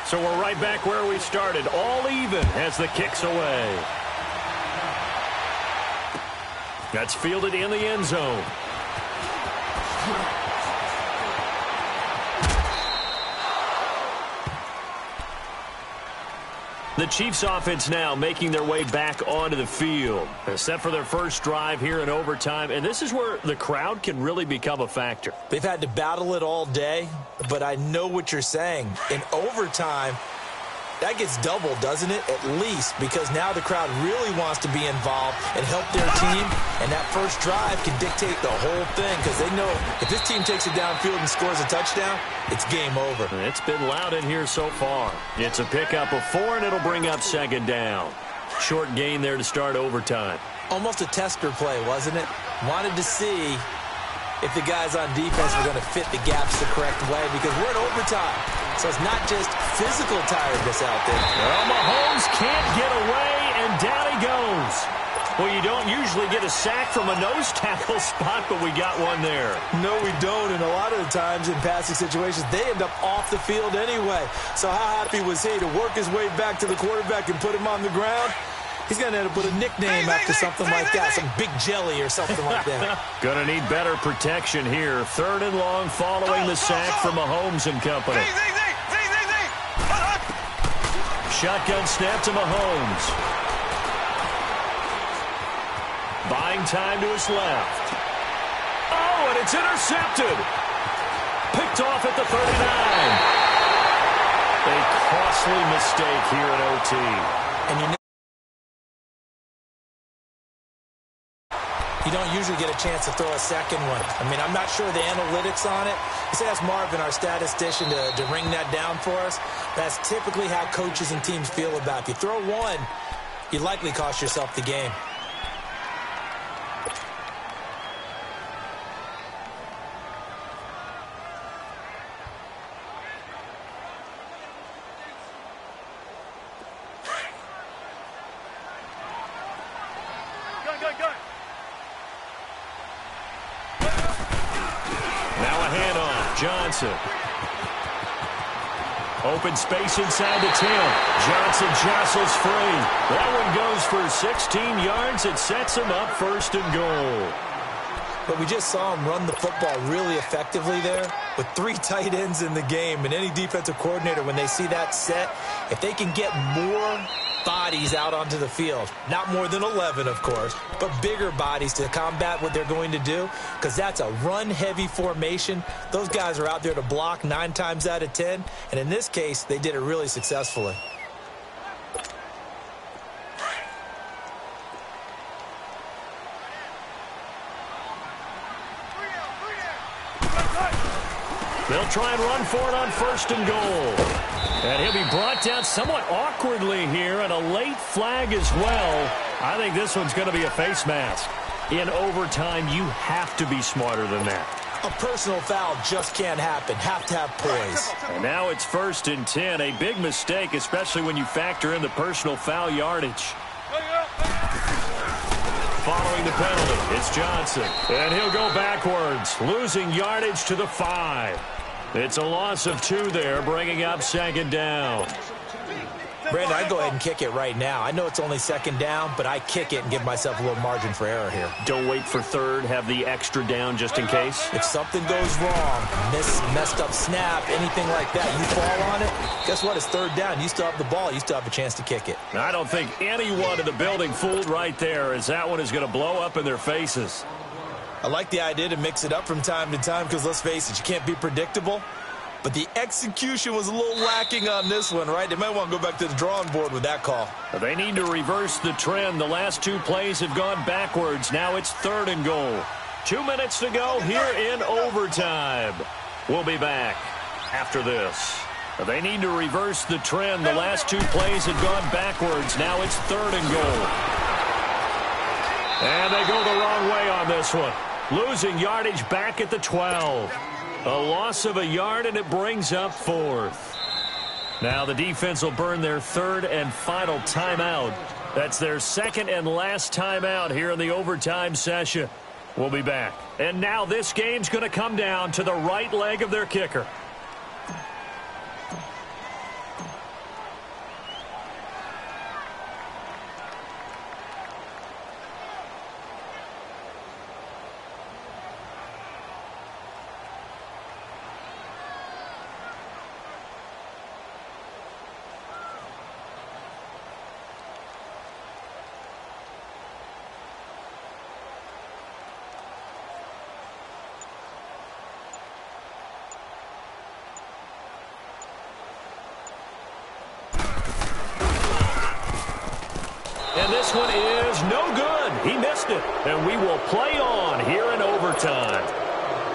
Speaker 1: So we're right back where we started. All even as the kick's away. That's fielded in the end zone. The Chiefs offense now making their way back onto the field. They're set for their first drive here in overtime, and this is where the crowd can really become a factor.
Speaker 2: They've had to battle it all day, but I know what you're saying. In overtime, That gets doubled, doesn't it? At least, because now the crowd really wants to be involved and help their team, and that first drive can dictate the whole thing because they know if this team takes it downfield and scores a touchdown, it's game over.
Speaker 1: It's been loud in here so far. It's a pickup of 4, and it'll bring up second down. Short gain there to start overtime.
Speaker 2: Almost a tester play, wasn't it? Wanted to see if the guys on defense were going to fit the gaps the correct way because we're in overtime. So it's not just physical tiredness out there.
Speaker 1: Well, Mahomes can't get away, and down he goes. Well, you don't usually get a sack from a nose tackle spot, but we got one there.
Speaker 2: No, we don't, and a lot of the times in passing situations, they end up off the field anyway. So how happy was he to work his way back to the quarterback and put him on the ground? He's going to end up with a nickname after something like that, some Big Jelly or something like that.
Speaker 1: Going to need better protection here. 3rd and long following the sack from Mahomes and company. Shotgun snap to Mahomes. Buying time to his left. Oh, and it's intercepted. Picked off at the 39. A costly mistake here at OT.
Speaker 2: And you don't usually get a chance to throw a second one. I mean, I'm not sure the analytics on it. Let's ask Marvin, our statistician, to ring that down for us. That's typically how coaches and teams feel about it. If you throw one, you likely cost yourself the game.
Speaker 1: Johnson. Open space inside the 10. Johnson jostles free. That one goes for 16 yards. It sets him up 1st and goal.
Speaker 2: But we just saw him run the football really effectively there with 3 tight ends in the game. And any defensive coordinator, when they see that set, if they can get more bodies out onto the field, not more than 11, of course, but bigger bodies to combat what they're going to do, because that's a run-heavy formation. Those guys are out there to block 9 times out of 10, and in this case, they did it really successfully.
Speaker 1: They'll try and run for it on 1st and goal. And he'll be brought down somewhat awkwardly here, and a late flag as well. I think this one's going to be a face mask. In overtime, you have to be smarter than that.
Speaker 2: A personal foul just can't happen. Have to have poise.
Speaker 1: And now it's 1st and 10. A big mistake, especially when you factor in the personal foul yardage. Following the penalty, it's Johnson. And he'll go backwards, losing yardage to the 5. It's a loss of 2 there, bringing up 2nd down.
Speaker 2: Brandon, I'd go ahead and kick it right now. I know it's only 2nd down, but I kick it and give myself a little margin for error here.
Speaker 1: Don't wait for 3rd, have the extra down just in case.
Speaker 2: If something goes wrong, messed up snap, anything like that, you fall on it, guess what? It's 3rd down. You still have the ball. You still have a chance to kick it.
Speaker 1: I don't think anyone in the building fooled right there, as that one is going to blow up in their faces.
Speaker 2: I like the idea to mix it up from time to time because, let's face it, you can't be predictable. But the execution was a little lacking on this one, right? They might want to go back to the drawing board with that call.
Speaker 1: They need to reverse the trend. The last 2 plays have gone backwards. Now it's 3rd and goal. 2 minutes to go here in overtime. We'll be back after this. They need to reverse the trend. The last 2 plays have gone backwards. Now it's 3rd and goal. And they go the wrong way on this one. Losing yardage back at the 12. A loss of a yard, and it brings up 4th. Now the defense will burn their 3rd and final timeout. That's their 2nd and last timeout here in the overtime session. We'll be back. And now this game's going to come down to the right leg of their kicker. And this one is no good. He missed it. And we will play on here in overtime.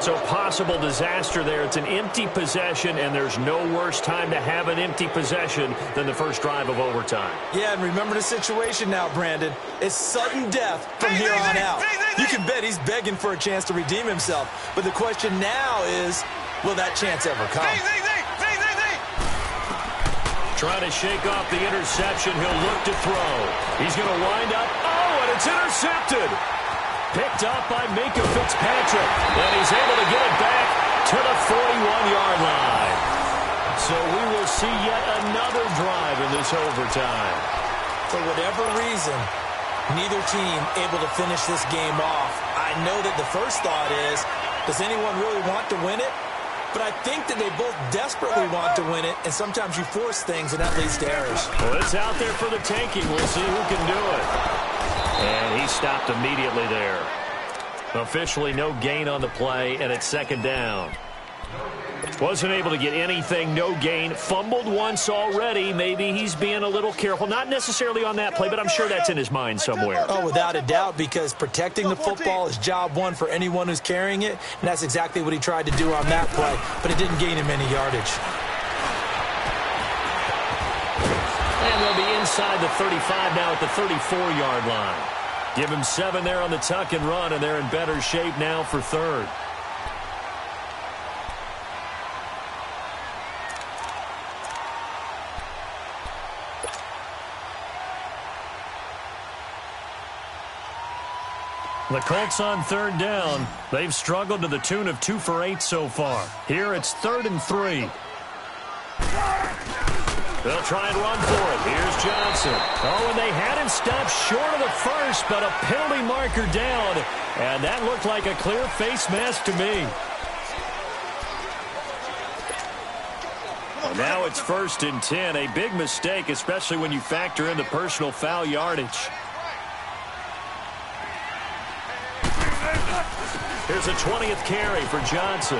Speaker 1: So possible disaster there. It's an empty possession, and there's no worse time to have an empty possession than the first drive of overtime.
Speaker 2: Yeah, and remember the situation now, Brandon. It's sudden death from here on out. You can bet he's begging for a chance to redeem himself. But the question now is, will that chance ever come?
Speaker 1: Trying to shake off the interception. He'll look to throw. He's going to wind up. Oh, and it's intercepted. Picked up by Minka Fitzpatrick. And he's able to get it back to the 41-yard line. So we will see yet another drive in this overtime.
Speaker 2: For whatever reason, neither team able to finish this game off. I know that the first thought is, does anyone really want to win it? But I think that they both desperately want to win it, and sometimes you force things, and that leads to errors.
Speaker 1: Well, it's out there for the taking. We'll see who can do it. And he stopped immediately there. Officially no gain on the play, and it's second down. Wasn't able to get anything, no gain. Fumbled once already. Maybe he's being a little careful. Not necessarily on that play, but I'm sure that's in his mind somewhere.
Speaker 2: Oh, without a doubt, because protecting the football is job one for anyone who's carrying it, and that's exactly what he tried to do on that play, but it didn't gain him any yardage.
Speaker 1: And they'll be inside the 35 now at the 34-yard line. Give him 7 there on the tuck and run, and they're in better shape now for third. The Colts on third down. They've struggled to the tune of 2 for 8 so far. Here it's 3rd and 3. They'll try and run for it. Here's Johnson. Oh, and they had him stopped short of the first, but a penalty marker down. And that looked like a clear face mask to me. And now it's 1st and 10. A big mistake, especially when you factor in the personal foul yardage. Here's a 20th carry for Johnson.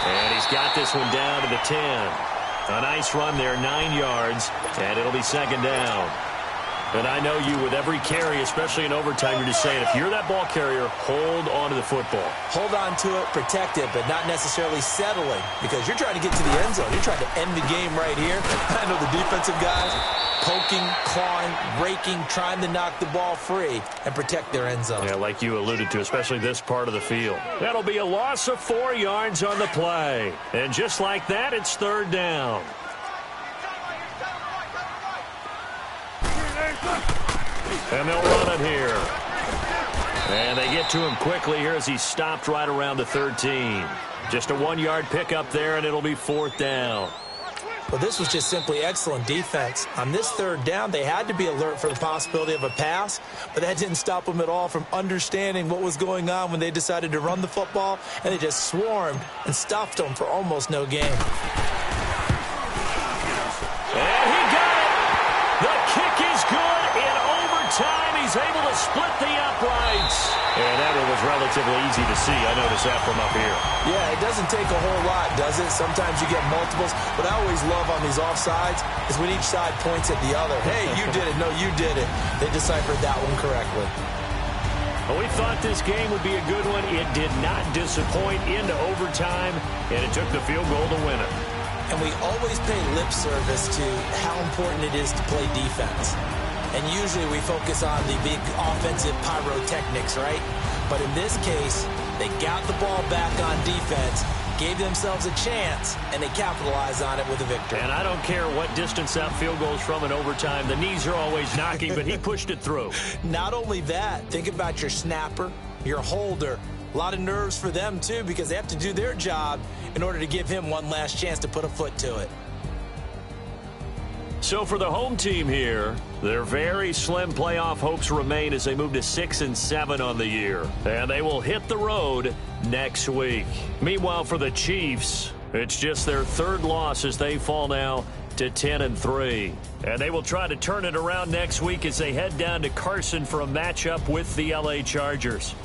Speaker 1: And he's got this one down to the 10. A nice run there, 9 yards, and it'll be second down. And I know you, with every carry, especially in overtime, you're just saying, if you're that ball carrier, hold on to the football.
Speaker 2: Hold on to it, protect it, but not necessarily settling, because you're trying to get to the end zone. You're trying to end the game right here. I know the defensive guys poking, clawing, raking, trying to knock the ball free and protect their end zone.
Speaker 1: Yeah, like you alluded to, especially this part of the field. That'll be a loss of 4 yards on the play. And just like that, it's third down. And they'll run it here. And they get to him quickly here as he's stopped right around the 13. Just a 1-yard pickup there, and it'll be 4th down.
Speaker 2: Well, this was just simply excellent defense. On this third down, they had to be alert for the possibility of a pass, but that didn't stop them at all from understanding what was going on when they decided to run the football, and they just swarmed and stuffed them for almost no gain.
Speaker 1: And he got it! The kick is good in overtime. He's able to split the uprights. And that one was relatively easy to see. I noticed that from up here.
Speaker 2: Yeah, it doesn't take a whole lot, does it? Sometimes you get multiples. What I always love on these offsides is when each side points at the other. Hey, you did it. No, you did it. They deciphered that one correctly.
Speaker 1: Well, we thought this game would be a good one. It did not disappoint into overtime, and it took the field goal to win it.
Speaker 2: And we always pay lip service to how important it is to play defense. And usually we focus on the big offensive pyrotechnics, right? But in this case, they got the ball back on defense, gave themselves a chance, and they capitalized on it with a victory.
Speaker 1: And I don't care what distance that field goes from in overtime. The knees are always knocking, but he pushed it through.
Speaker 2: Not only that, think about your snapper, your holder. A lot of nerves for them, too, because they have to do their job in order to give him one last chance to put a foot to it.
Speaker 1: So for the home team here, their very slim playoff hopes remain as they move to 6-7 on the year. And they will hit the road next week. Meanwhile, for the Chiefs, it's just their 3rd loss as they fall now to 10-3. And they will try to turn it around next week as they head down to Carson for a matchup with the LA Chargers.